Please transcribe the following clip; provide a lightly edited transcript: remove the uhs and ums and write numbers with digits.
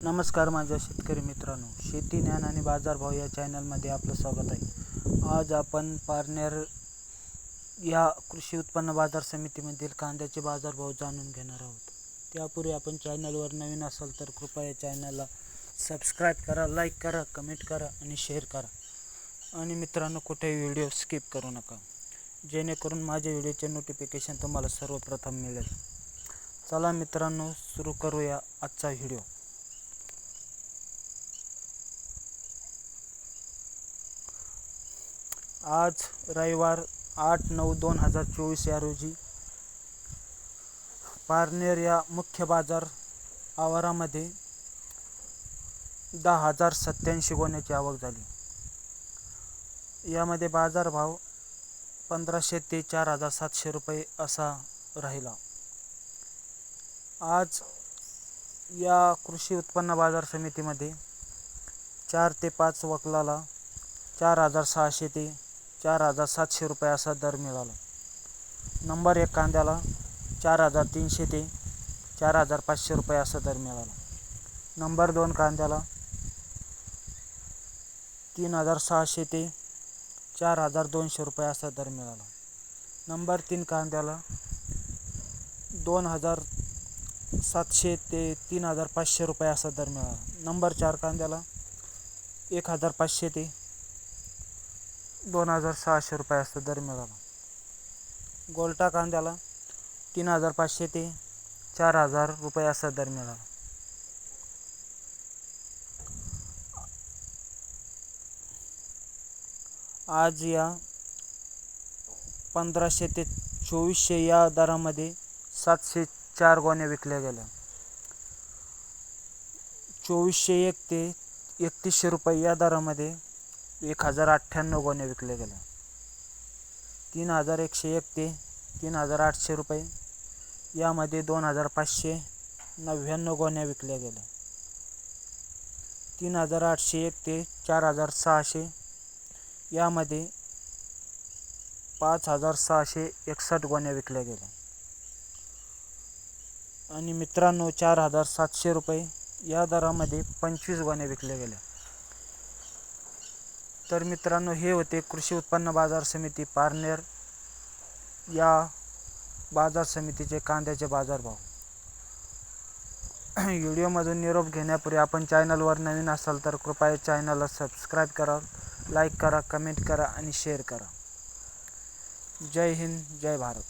नमस्कार माझ्या शेतकरी मित्रांनो, शेती ज्ञान आणि बाजारभाव या चॅनलमध्ये आपलं स्वागत आहे. आज आपण पारनेर या कृषी उत्पन्न बाजार समितीमधील कांद्याचे बाजारभाव जाणून घेणार आहोत. त्यापूर्वी आपण चॅनलवर नवीन असाल तर कृपया या चॅनलला सबस्क्राईब करा, लाईक करा, कमेंट करा आणि शेअर करा. आणि मित्रांनो, कुठेही व्हिडिओ स्किप करू नका, जेणेकरून माझ्या व्हिडिओचे नोटिफिकेशन तुम्हाला सर्वप्रथम मिळेल. चला मित्रांनो, सुरू करूया आजचा व्हिडिओ. आज रविवार 8/9/2024 या रोजी पारनेर या मुख्य बाजार आवारामध्ये 10,087 गोण्याची आवक झाली. यामध्ये बाजारभाव 1,500 ते 4,700 रुपये असा राहिला. आज या कृषी उत्पन्न बाजार समितीमध्ये 4 ते 5 वकलाला 4,600 ते 4,700 रुपये असा दर मिळाला. नंबर 1 कांद्याला 4,300 ते 4,500 रुपये असा दर मिळाला. नंबर 2 कांद्याला 3,600 ते 4,200 रुपये असा दर मिळाला. नंबर 3 कांद्याला 2,700 ते 3,500 रुपये असा दर मिळाला. नंबर 4 कांद्याला 1,500 ते 2,600 रुपये असा दर मिळाला. गोल्टा कांद्याला 3,500 ते 4,000 रुपये असा दर मिळाला. आज या 1,500 ते 2,400 या दरामध्ये 704 गोण्या विकल्या गेल्या. 2,401 ते 3,100 रुपये या दरामध्ये 1,098 गोण्या विकल्या गेल्या. 3,101 ते 3,800 रुपये यामध्ये 2,599 गोण्या विकल्या गेल्या. 3,801 ते 4,600 यामध्ये 5,661 गोण्या विकल्या गेल्या. आणि मित्रांनो, 4,700 रुपये या दरामध्ये 25 गोण्या विकल्या गेल्या. तर मित्रांनो, हे होते कृषी उत्पन्न बाजार समिती पारनेर या बाजार समितीचे कांद्याचे बाजारभाव. व्हिडिओमधून निरोप घेण्यापूर्वी आपण चॅनलवर नवीन असाल तर कृपया चॅनलला सबस्क्राईब करा, लाईक करा, कमेंट करा आणि शेअर करा. जय हिंद, जय भारत.